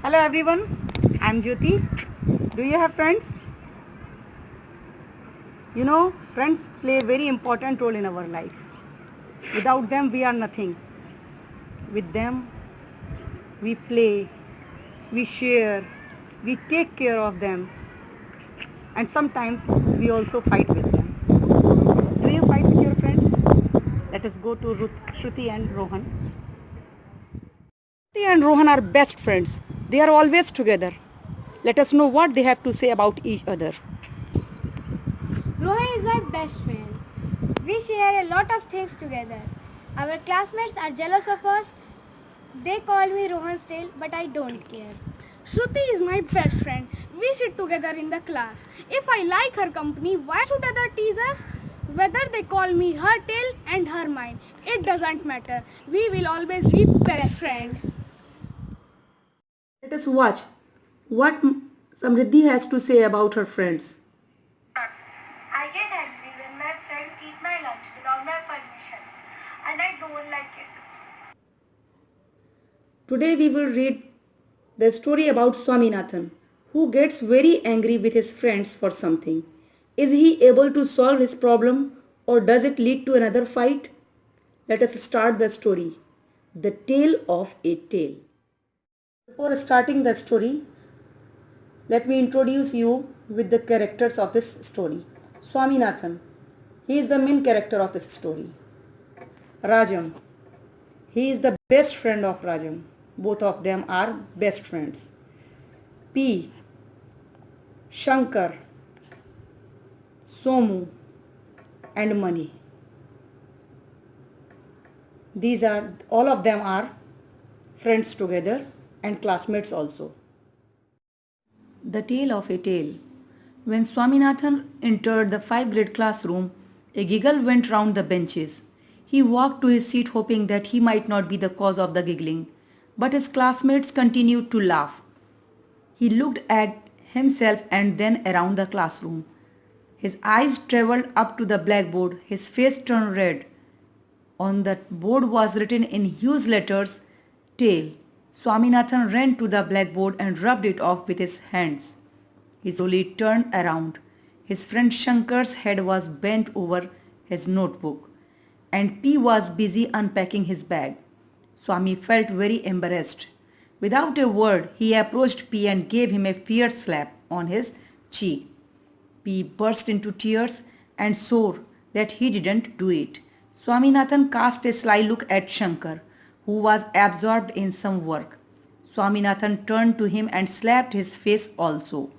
Hello everyone, I am Jyoti. Do you have friends? You know, friends play a very important role in our life. Without them, we are nothing. With them, we play, we share, we take care of them, and sometimes we also fight with them. Do you fight with your friends? Let us go to Shruti and Rohan. Shruti and Rohan are best friends. They are always together. Let us know what they have to say about each other. Rohan is my best friend. We share a lot of things together. Our classmates are jealous of us. They call me Rohan's tail, but I don't care. Shruti is my best friend. We sit together in the class. If I like her company, why should others tease us? Whether they call me her tail and her mine, it doesn't matter. We will always be best friends. Let us watch what Samriddhi has to say about her friends. I get angry when my friends eat my lunch without my permission, and I don't like it. Today we will read the story about Swaminathan, who gets very angry with his friends for something. Is he able to solve his problem or does it lead to another fight? Let us start the story. The Tale of a Tale. Before starting the story, let me introduce you with the characters of this story. Swaminathan, he is the main character of this story. Rajam, he is the best friend of Rajam. Both of them are best friends. P. Shankar, Somu, and Mani. These are all of them are friends together and classmates also. The Tale of a Tale. When Swaminathan entered the 5th grade classroom, a giggle went round the benches. He walked to his seat hoping that he might not be the cause of the giggling, but his classmates continued to laugh. He looked at himself and then around the classroom. His eyes travelled up to the blackboard. His face turned red. On the board was written in huge letters, Tail. Swaminathan ran to the blackboard and rubbed it off with his hands. He slowly turned around. His friend Shankar's head was bent over his notebook, and P was busy unpacking his bag. Swami felt very embarrassed. Without a word, he approached P and gave him a fierce slap on his cheek. P burst into tears and swore that he didn't do it. Swaminathan cast a sly look at Shankar, who was absorbed in some work. Swaminathan turned to him and slapped his face also.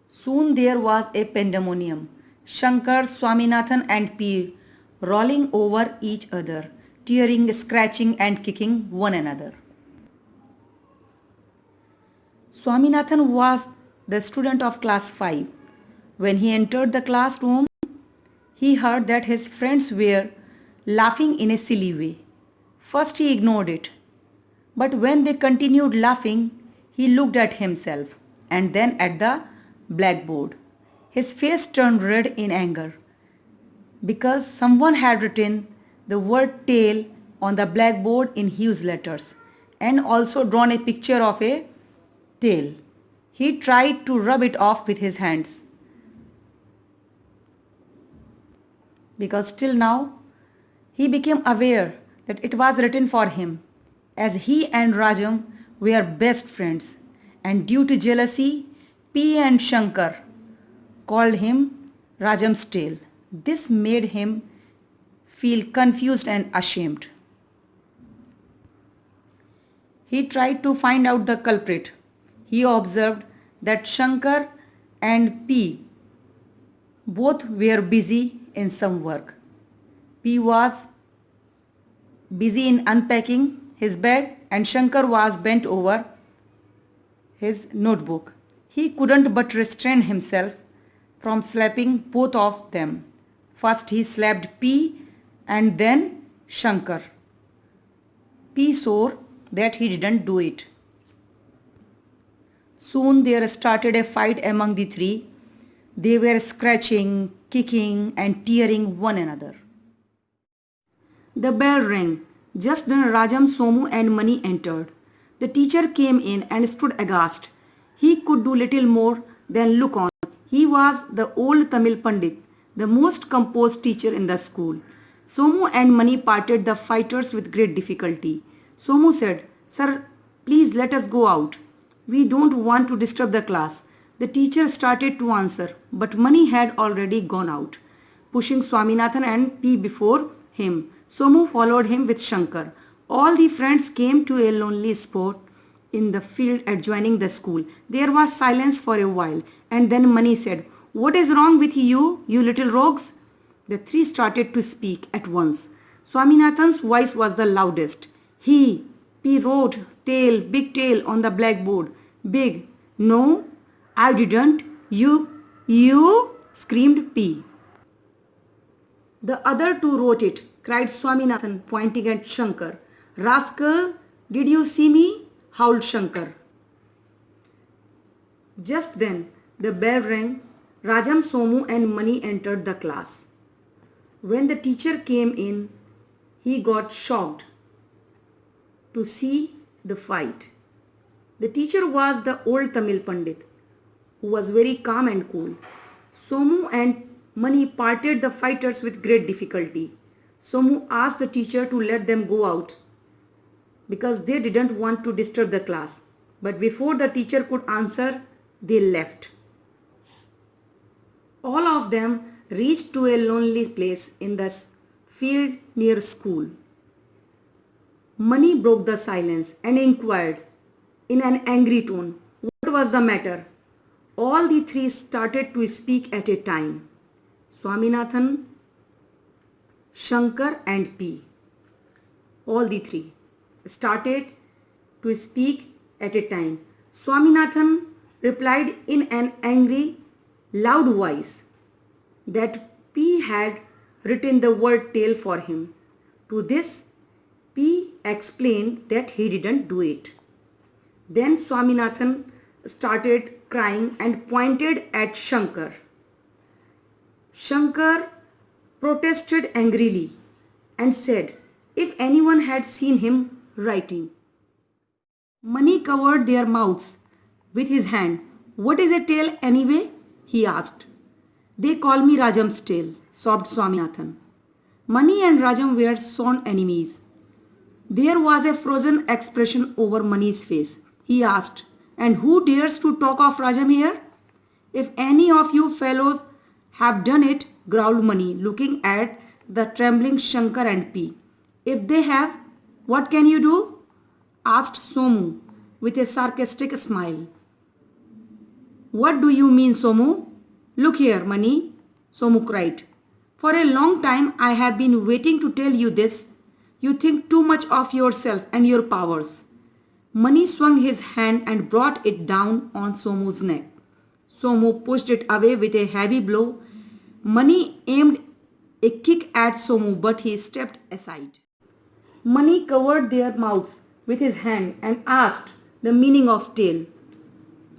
Soon there was a pandemonium. Shankar, Swaminathan and P rolling over each other, tearing, scratching and kicking one another. Swaminathan was the student of class 5. When he entered the classroom, he heard that his friends were laughing in a silly way. First he ignored it, but when they continued laughing, he looked at himself and then at the blackboard. His face turned red in anger because someone had written the word tail on the blackboard in huge letters and also drawn a picture of a tail. He tried to rub it off with his hands because till now he became aware that it was written for him, as he and Rajam were best friends, and due to jealousy, P and Shankar called him Rajam's tail. This made him feel confused and ashamed. He tried to find out the culprit. He observed that Shankar and P both were busy in some work. P was busy in unpacking his bag and Shankar was bent over his notebook. He couldn't but restrain himself from slapping both of them. First he slapped P and then Shankar. P swore that he didn't do it. Soon there started a fight among the three. They were scratching, kicking and tearing one another. The bell rang. Just then Rajam, Somu and Mani entered. The teacher came in and stood aghast. He could do little more than look on. He was the old Tamil Pandit, the most composed teacher in the school. Somu and Mani parted the fighters with great difficulty. Somu said, "Sir, please let us go out. We don't want to disturb the class." The teacher started to answer, but Mani had already gone out, pushing Swaminathan and P before him. Somu followed him with Shankar. All the friends came to a lonely spot in the field adjoining the school. There was silence for a while, and then Mani said, "What is wrong with you, you little rogues?" The three started to speak at once. Swaminathan's voice was the loudest. P wrote tail, big tail on the blackboard. Big. "No, I didn't. You, screamed P. "The other two wrote it," cried Swaminathan, pointing at Shankar. "Rascal, did you see me?" howled Shankar. Just then, the bell rang. Rajam, Somu and Mani entered the class. When the teacher came in, he got shocked to see the fight. The teacher was the old Tamil Pandit, who was very calm and cool. Somu and Mani parted the fighters with great difficulty. Somu asked the teacher to let them go out because they didn't want to disturb the class. But before the teacher could answer, they left. All of them reached to a lonely place in the field near school. Mani broke the silence and inquired in an angry tone, what was the matter? All the three started to speak at a time. Swaminathan, Shankar and P. All the three started to speak at a time. Swaminathan replied in an angry, loud voice that P had written the word tail for him. To this, P explained that he didn't do it. Then Swaminathan started crying and pointed at Shankar. Shankar protested angrily and said if anyone had seen him writing. Mani covered their mouths with his hand. What is a tail anyway? He asked. They call me Rajam's tail, sobbed Swaminathan. Mani and Rajam were sworn enemies. There was a frozen expression over Mani's face. He asked, and who dares to talk of Rajam here? If any of you fellows have done it, growled Mani, looking at the trembling Shankar and P. If they have, what can you do? Asked Somu with a sarcastic smile. What do you mean, Somu? Look here, Mani, Somu cried. For a long time I have been waiting to tell you this. You think too much of yourself and your powers. Mani swung his hand and brought it down on Somu's neck. Somu pushed it away with a heavy blow. Mani aimed a kick at Somu, but he stepped aside. Mani covered their mouths with his hand and asked the meaning of tail.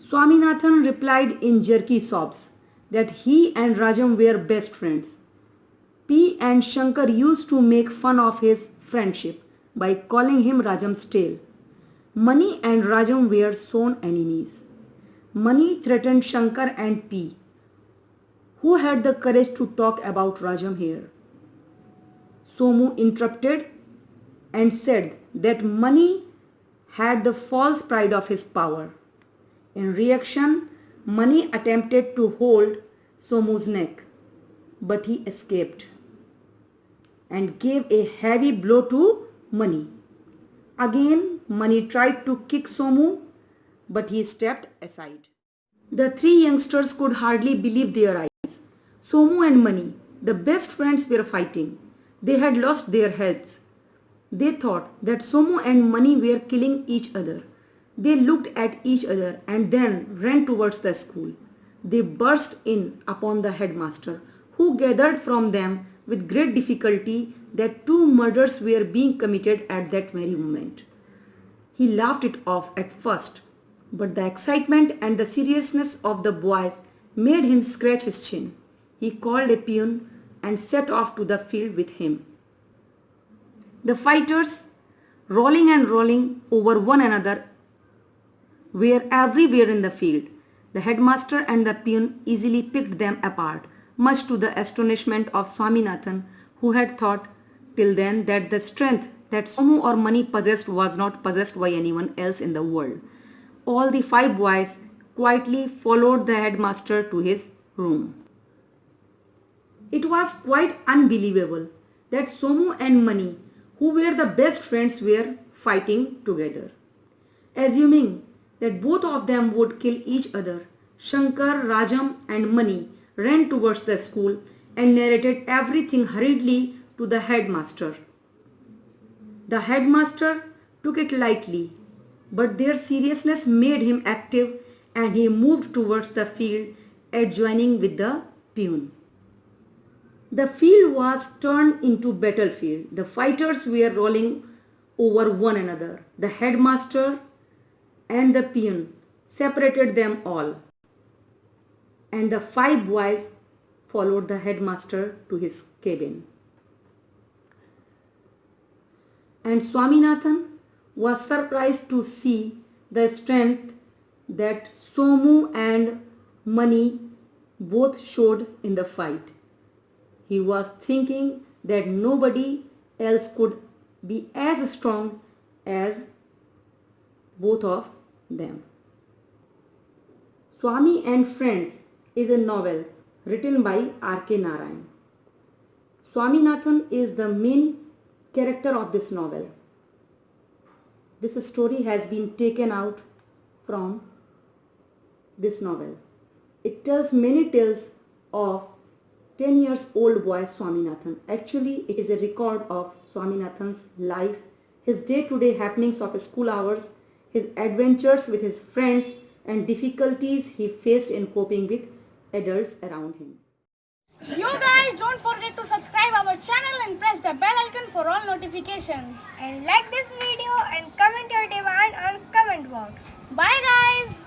Swaminathan replied in jerky sobs that he and Rajam were best friends. P and Shankar used to make fun of his friendship by calling him Rajam's tail. Mani and Rajam were sworn enemies. Mani threatened Shankar and P, who had the courage to talk about Rajam here. Somu interrupted and said that Mani had the false pride of his power. In reaction, Mani attempted to hold Somu's neck, but he escaped and gave a heavy blow to Mani. Again, Mani tried to kick Somu, but he stepped aside. The three youngsters could hardly believe their eyes. Somu and Mani, the best friends, were fighting. They had lost their heads. They thought that Somu and Mani were killing each other. They looked at each other and then ran towards the school. They burst in upon the headmaster, who gathered from them with great difficulty that 2 murders were being committed at that very moment. He laughed it off at first, but the excitement and the seriousness of the boys made him scratch his chin. He called a peon and set off to the field with him. The fighters, rolling and rolling over one another, were everywhere in the field. The headmaster and the peon easily picked them apart, much to the astonishment of Swaminathan, who had thought till then that the strength that Somu or Mani possessed was not possessed by anyone else in the world. All the 5 boys quietly followed the headmaster to his room. It was quite unbelievable that Somu and Mani, who were the best friends, were fighting together. Assuming that both of them would kill each other, Shankar, Rajam and Mani ran towards the school and narrated everything hurriedly to the headmaster. The headmaster took it lightly, but their seriousness made him active and he moved towards the field adjoining with the peon. The field was turned into battlefield. The fighters were rolling over one another. The headmaster and the peon separated them all, and the 5 boys followed the headmaster to his cabin. And Swaminathan was surprised to see the strength that Somu and Mani both showed in the fight. He was thinking that nobody else could be as strong as both of them. Swami and Friends is a novel written by R.K. Narayan. Swaminathan is the main character of this novel. This story has been taken out from this novel. It tells many tales of 10 years old boy Swaminathan. Actually, it is a record of Swaminathan's life, his day-to-day happenings of school hours, his adventures with his friends and difficulties he faced in coping with adults around him. You guys don't forget to subscribe our channel and press the bell icon for all notifications. And like this video and comment your demand on comment box. Bye guys!